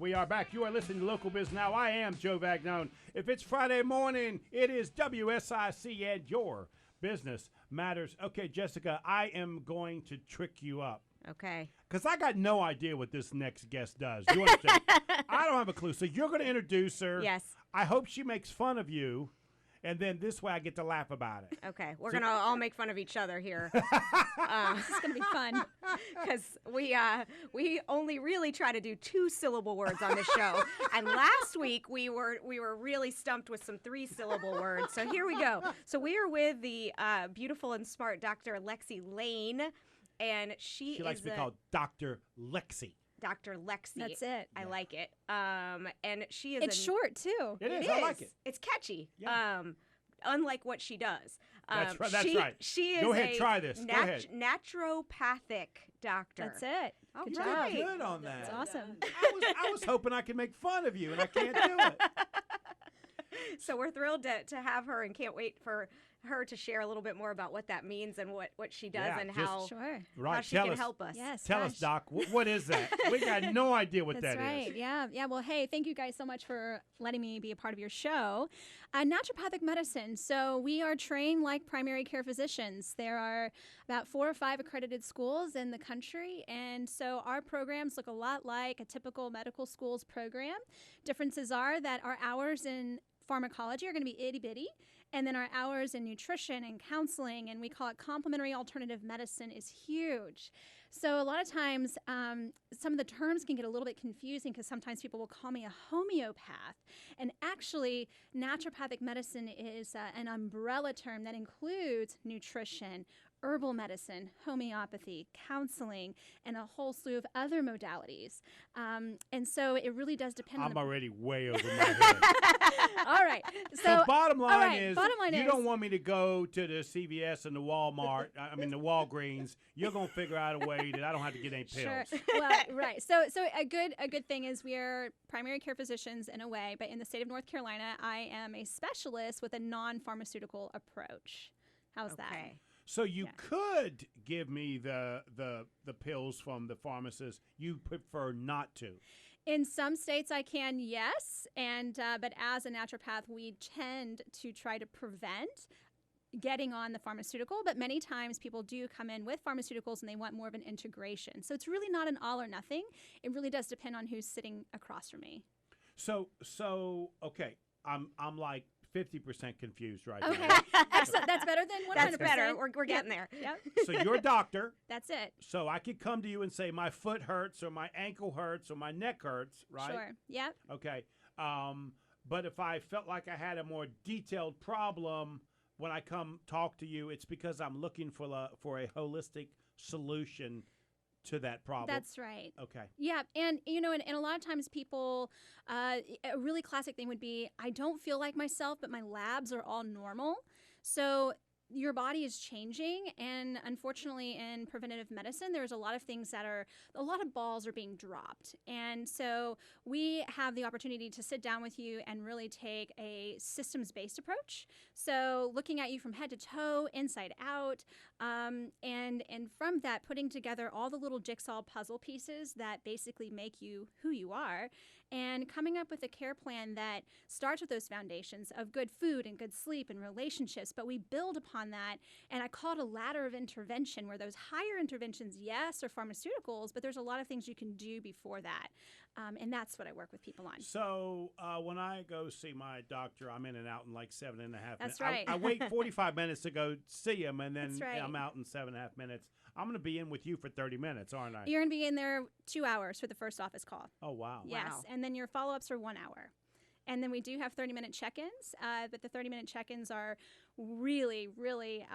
we are back. You are listening to Local Biz Now. I am Joe Vagnone. If it's Friday morning, it is WSIC and your business matters. Okay, Jessica, I am going to trick you up. Okay. Because I got no idea what this next guest does. You understand? I don't have a clue. So you're going to introduce her. Yes. I hope she makes fun of you. And then this way I get to laugh about it. Okay. We're going to all make fun of each other here. This is going to be fun. Because we only really try to do 2-syllable words on this show. And last week we were really stumped with some 3-syllable words. So here we go. So we are with the beautiful and smart Dr. Lexi Lane. And she likes to be called Dr. Lexi. Dr. Lexi. That's it. I like it. And she is It's short, too. It is. I like it. It's catchy. Yeah. Unlike what she does. That's right. She is Go ahead, try this. Go ahead. Naturopathic doctor. That's it. Oh, Good You're job. good on that. That's awesome. I was hoping I could make fun of you, and I can't do it. So we're thrilled to have her and can't wait for her to share a little bit more about what that means and what she does and how Sure. how she can help us. Yes. Tell us, Doc, what is that? We got no idea what That's that is. right. Yeah. Well, hey, thank you guys so much for letting me be a part of your show. Naturopathic medicine. So we are trained like primary care physicians. There are about 4 or 5 accredited schools in the country. And so our programs look a lot like a typical medical school's program. Differences are that our hours in pharmacology are going to be itty bitty. And then our hours in nutrition and counseling, and we call it complementary alternative medicine, is huge. So a lot of times, some of the terms can get a little bit confusing because sometimes people will call me a homeopath. And actually, naturopathic medicine is an umbrella term that includes nutrition, herbal medicine, homeopathy, counseling, and a whole slew of other modalities. And so it really does depend on I'm already way over my head. All right. So bottom line right, is, bottom line you is- don't want me to go to the CVS and the Walmart, the Walgreens. You're going to figure out a way that I don't have to get any pills. Sure. Well, right. So a good thing is we are primary care physicians in a way, but in the state of North Carolina, I am a specialist with a non-pharmaceutical approach. How's that? So you could give me the pills from the pharmacist. You prefer not to. In some states I can, yes. And but as a naturopath, we tend to try to prevent getting on the pharmaceutical, but many times people do come in with pharmaceuticals and they want more of an integration. So it's really not an all or nothing. It really does depend on who's sitting across from me. So okay, I'm like 50% confused right Okay. now. Excellent. That's better than 100%. That's better. We're getting there. Yep. So you're a doctor. That's it. So I could come to you and say my foot hurts or my ankle hurts or my neck hurts, right? Sure. Yep. Okay. But if I felt like I had a more detailed problem when I come talk to you, it's because I'm looking for a holistic solution to that problem. That's right. Okay. Yeah, and and a lot of times people, a really classic thing would be, I don't feel like myself, but my labs are all normal. So your body is changing, and unfortunately in preventative medicine, there's a lot of things a lot of balls are being dropped. And so we have the opportunity to sit down with you and really take a systems-based approach. So looking at you from head to toe, inside out, and from that, putting together all the little jigsaw puzzle pieces that basically make you who you are, and coming up with a care plan that starts with those foundations of good food and good sleep and relationships, but we build upon that. And I call it a ladder of intervention, where those higher interventions, yes, are pharmaceuticals, but there's a lot of things you can do before that. And that's what I work with people on. So when I go see my doctor, I'm in and out in like 7.5 minutes. That's right. I wait 45 minutes to go see him, and then That's right. I'm out in 7.5 minutes. I'm going to be in with you for 30 minutes, aren't I? You're going to be in there 2 hours for the first office call. Oh, wow. Yes, Wow. and then your follow-ups are 1 hour. And then we do have 30-minute check-ins, but the 30-minute check-ins are really, really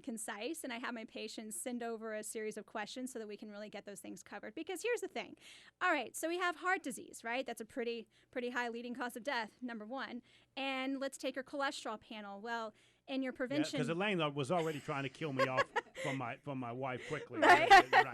concise. And I have my patients send over a series of questions so that we can really get those things covered. Because here's the thing. All right, so we have heart disease, right? That's a pretty high leading cause of death, number one. And let's take your cholesterol panel. Well, in your prevention... Because Elaine was already trying to kill me off from my wife quickly. Right. Right.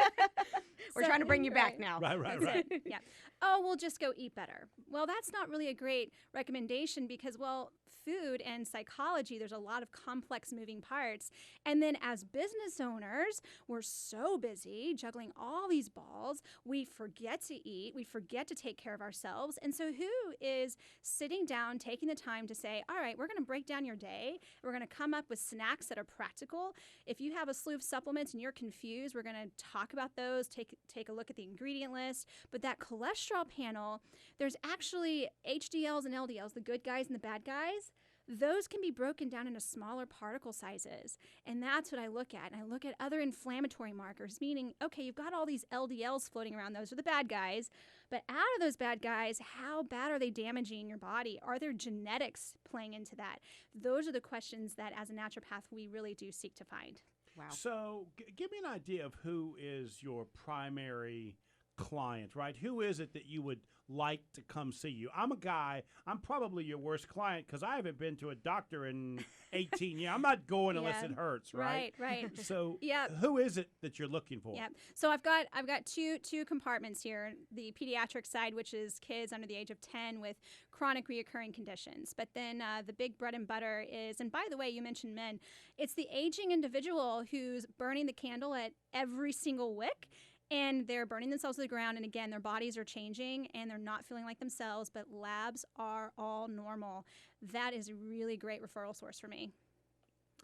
We're trying to bring you back now. Right. Yeah. Oh, we'll just go eat better. Well, that's not really a great recommendation because, well, food and psychology, there's a lot of complex moving parts. And then as business owners, we're so busy juggling all these balls, we forget to eat, we forget to take care of ourselves. And so who is sitting down, taking the time to say, all right, we're going to break down your day. We're going to come up with snacks that are practical. If you have a slew of supplements and you're confused, we're going to talk about those, take a look at the ingredient list. But that cholesterol panel, there's actually HDLs and LDLs, the good guys and the bad guys. Those can be broken down into smaller particle sizes. And that's what I look at. And I look at other inflammatory markers, meaning, okay, you've got all these LDLs floating around. Those are the bad guys. But out of those bad guys, how bad are they damaging your body? Are there genetics playing into that? Those are the questions that as a naturopath, we really do seek to find. Wow. So give me an idea of who is your primary client, right? Who is it that you would like to come see you? I'm a guy, I'm probably your worst client because I haven't been to a doctor in 18 years. I'm not going unless it hurts, right? Right. So who is it that you're looking for? Yeah. So I've got two compartments here. The pediatric side, which is kids under the age of 10 with chronic reoccurring conditions. But then the big bread and butter is, and by the way, you mentioned men, it's the aging individual who's burning the candle at every single wick. And they're burning themselves to the ground. And again, their bodies are changing and they're not feeling like themselves, but labs are all normal. That is a really great referral source for me.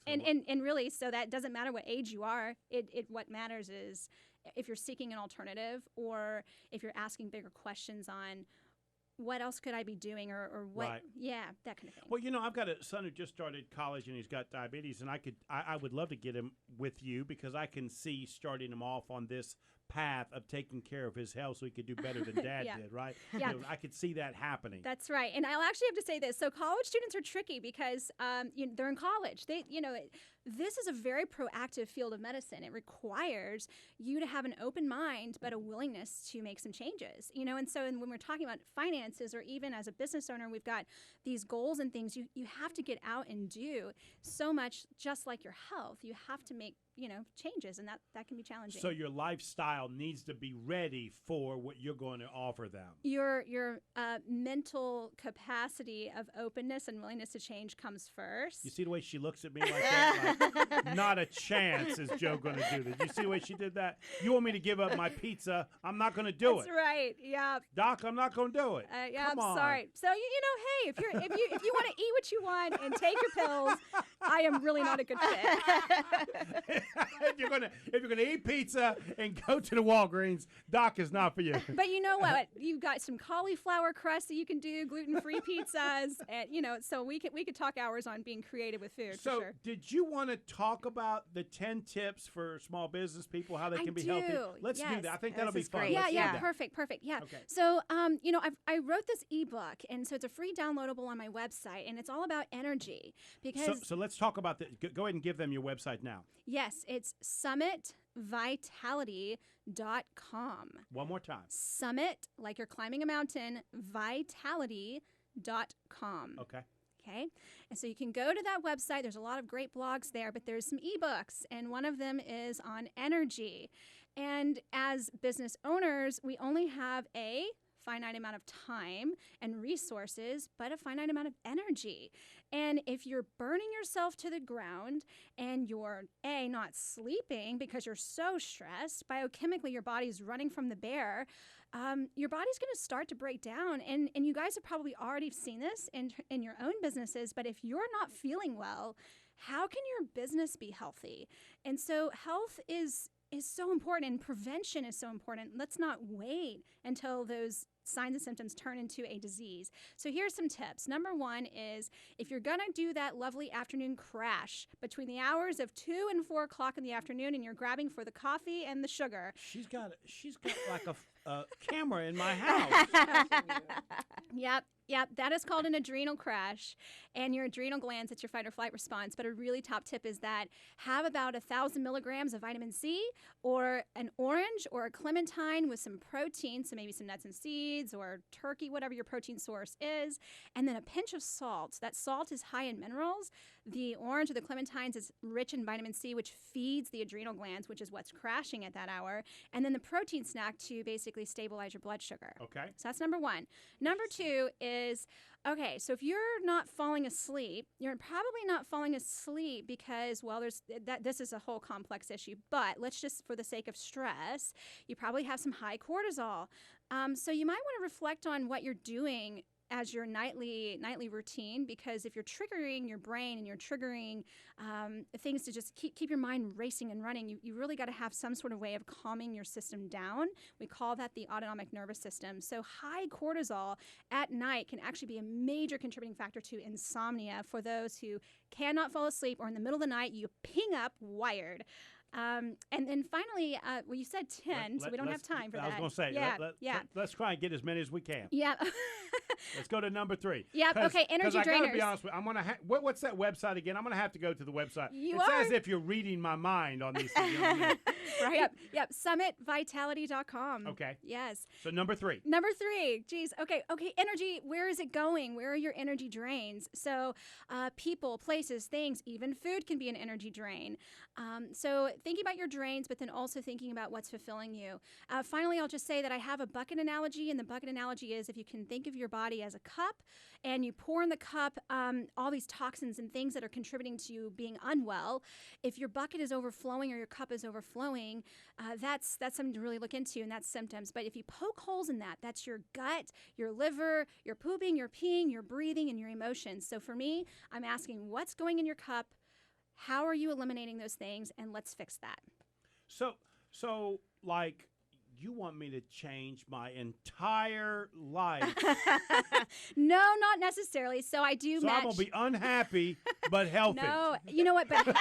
So and really, so that doesn't matter what age you are. What matters is if you're seeking an alternative or if you're asking bigger questions on what else could I be doing or what, that kind of thing. Well, I've got a son who just started college and he's got diabetes, and I would love to get him with you because I can see starting him off on this path of taking care of his health so he could do better than Dad did, right? Yeah. I could see that happening. That's right. And I'll actually have to say this. So college students are tricky because they're in college. This is a very proactive field of medicine. It requires you to have an open mind, but a willingness to make some changes. And so when we're talking about finances or even as a business owner, we've got these goals and things you have to get out and do so much, just like your health. You have to make changes, and that can be challenging. So your lifestyle needs to be ready for what you're going to offer them. Your mental capacity of openness and willingness to change comes first. You see the way she looks at me like that? Like, not a chance is Joe going to do this. You see the way she did that? You want me to give up my pizza? I'm not going to do it. That's right. Yeah. Doc, I'm not going to do it. I'm sorry. So hey, if you want to eat what you want and take your pills, I am really not a good fit. if you're gonna eat pizza and go to the Walgreens, Doc is not for you. But you know what? You've got some cauliflower crust that you can do, gluten-free pizzas, and so we could talk hours on being creative with food. So, for sure. Did you want to talk about the 10 tips for small business people, how they can be healthy? Let's do that. I think that'll be fun. Great. Yeah, perfect. Yeah. Okay. So, I wrote this ebook, and so it's a free downloadable on my website, and it's all about energy because. So let's talk about that. Go ahead and give them your website now. Yes, it's summitvitality.com. One more time. Summit, like you're climbing a mountain, vitality.com. Okay. Okay. And so you can go to that website. There's a lot of great blogs there, but there's some ebooks, and one of them is on energy. And as business owners, we only have a finite amount of time and resources, but a finite amount of energy. And if you're burning yourself to the ground and you're not sleeping because you're so stressed, biochemically your body's running from the bear, your body's going to start to break down. And you guys have probably already seen this in your own businesses, but if you're not feeling well, how can your business be healthy? And so health is so important, and prevention is so important. Let's not wait until those signs and symptoms turn into a disease. So here's some tips. Number one is if you're going to do that lovely afternoon crash between the hours of 2 and 4 o'clock in the afternoon and you're grabbing for the coffee and the sugar. She's got like a camera in my house. Yep, that is called an adrenal crash. And your adrenal glands, it's your fight or flight response. But a really top tip is that have about 1,000 milligrams of vitamin C or an orange or a clementine with some protein, so maybe some nuts and seeds or turkey, whatever your protein source is, and then a pinch of salt. That salt is high in minerals. The orange or the clementines is rich in vitamin C, which feeds the adrenal glands, which is what's crashing at that hour. And then the protein snack to basically stabilize your blood sugar. Okay. So that's number one. Number two is Okay, so if you're not falling asleep, you're probably not falling asleep because, well, this is a whole complex issue. But let's just, for the sake of stress, you probably have some high cortisol. So you might want to reflect on what you're doing as your nightly routine, because if you're triggering your brain and you're triggering things to just keep your mind racing and running, you really got to have some sort of way of calming your system down. We call that the autonomic nervous system. So high cortisol at night can actually be a major contributing factor to insomnia for those who cannot fall asleep, or in the middle of the night you ping up wired. And then finally, well, you said 10, so we don't have time for that. I was going to say, let's try and get as many as we can. Yeah. Let's go to number 3. Yep. Okay. Energy drainers. I got to be honest with you. I'm gonna. What's that website again? I'm gonna have to go to the website. It's as if you're reading my mind on these things. Right. Yep. SummitVitality.com. Okay. Yes. So number 3. Number 3. Geez. Okay. Energy. Where is it going? Where are your energy drains? So, people, places, things, even food can be an energy drain. So thinking about your drains, but then also thinking about what's fulfilling you. Finally, I'll just say that I have a bucket analogy, and the bucket analogy is if you can think of your body as a cup, and you pour in the cup all these toxins and things that are contributing to you being unwell. If your bucket is overflowing or your cup is overflowing, that's something to really look into, and that's symptoms. But if you poke holes in that, that's your gut, your liver, your pooping, your peeing, your breathing, and your emotions. So for me, I'm asking what's going in your cup, how are you eliminating those things, and let's fix that. So like, you want me to change my entire life? No, not necessarily. So I do match. I'm going to be unhappy, but healthy. No, you know what? But health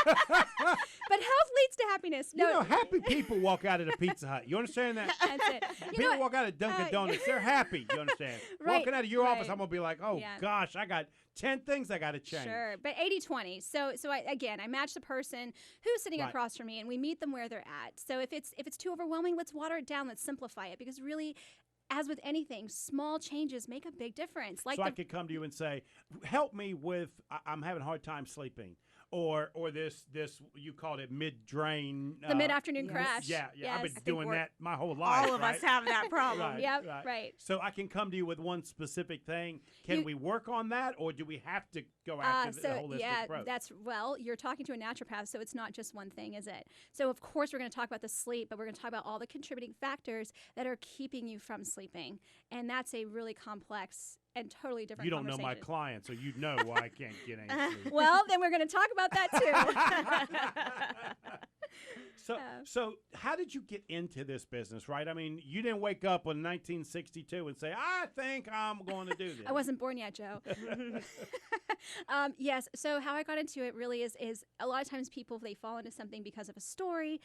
leads to happiness. No. You know, happy people walk out of the Pizza Hut. You understand that? That's it. People walk out of Dunkin' Donuts. They're happy. You understand? Right, Walking out of your office, I'm going to be like, oh, gosh, I got 10 things I got to change. Sure, but 80-20. So I match the person who's sitting across from me, and we meet them where they're at. So if it's too overwhelming, let's water it down. Let's simplify it, because really, as with anything, small changes make a big difference. So I could come to you and say, help me with, I'm having a hard time sleeping. Or this you called it mid-drain. The mid-afternoon crash. Yeah. Yes. I've been doing that my whole life. All of us have that problem. Right. So I can come to you with one specific thing. Can we work on that, or do we have to go after the holistic approach? You're talking to a naturopath, so it's not just one thing, is it? So of course we're going to talk about the sleep, but we're going to talk about all the contributing factors that are keeping you from sleeping, and that's a really complex and totally different. You don't know my client, so you know why I can't get any sleep. Well, then we're going to talk about that too. So how did you get into this business, right? I mean, you didn't wake up in 1962 and say, I think I'm going to do this. I wasn't born yet, Joe. Yes, so how I got into it really is a lot of times people, they fall into something because of a story.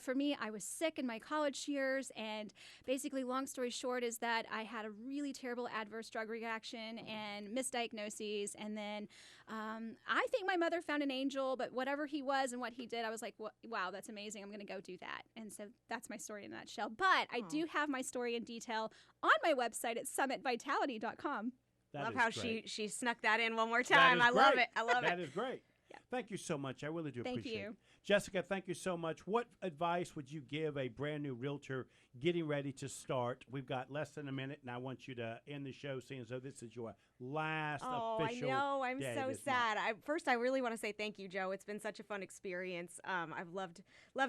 For me, I was sick in my college years, and basically, long story short, is that I had a really terrible adverse drug reaction and misdiagnoses, and then I think my mother found an angel, but whatever he was and what he did, I was like, wow, that's amazing. I'm going to go do that. And so that's my story in a nutshell. But I do have my story in detail on my website at SummitVitality.com. Love how she snuck that in one more time. I love it. That is great. Yeah. Thank you so much. I really do appreciate it. Thank you. Jessica, thank you so much. What advice would you give a brand new realtor getting ready to start? We've got less than a minute, and I want you to end the show seeing as though this is your last official I know. I'm day so this sad. month. First, I really want to say thank you, Joe. It's been such a fun experience. I've loved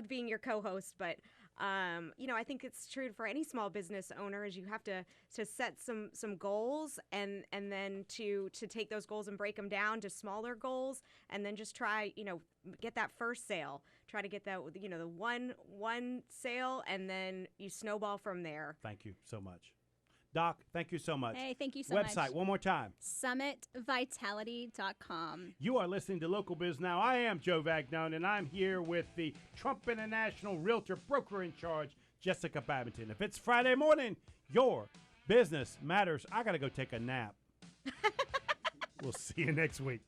being your co-host, but I think it's true for any small business owner is you have to set some goals and then to take those goals and break them down to smaller goals, and then just try, get that first sale, try to get that, the one sale, and then you snowball from there. Thank you so much. Doc, thank you so much. Hey, thank you so much. Website, one more time. SummitVitality.com. You are listening to Local Biz Now. I am Joe Vagnone, and I'm here with the Trump International Realtor Broker in Charge, Jessica Babington. If it's Friday morning, your business matters. I got to go take a nap. We'll see you next week.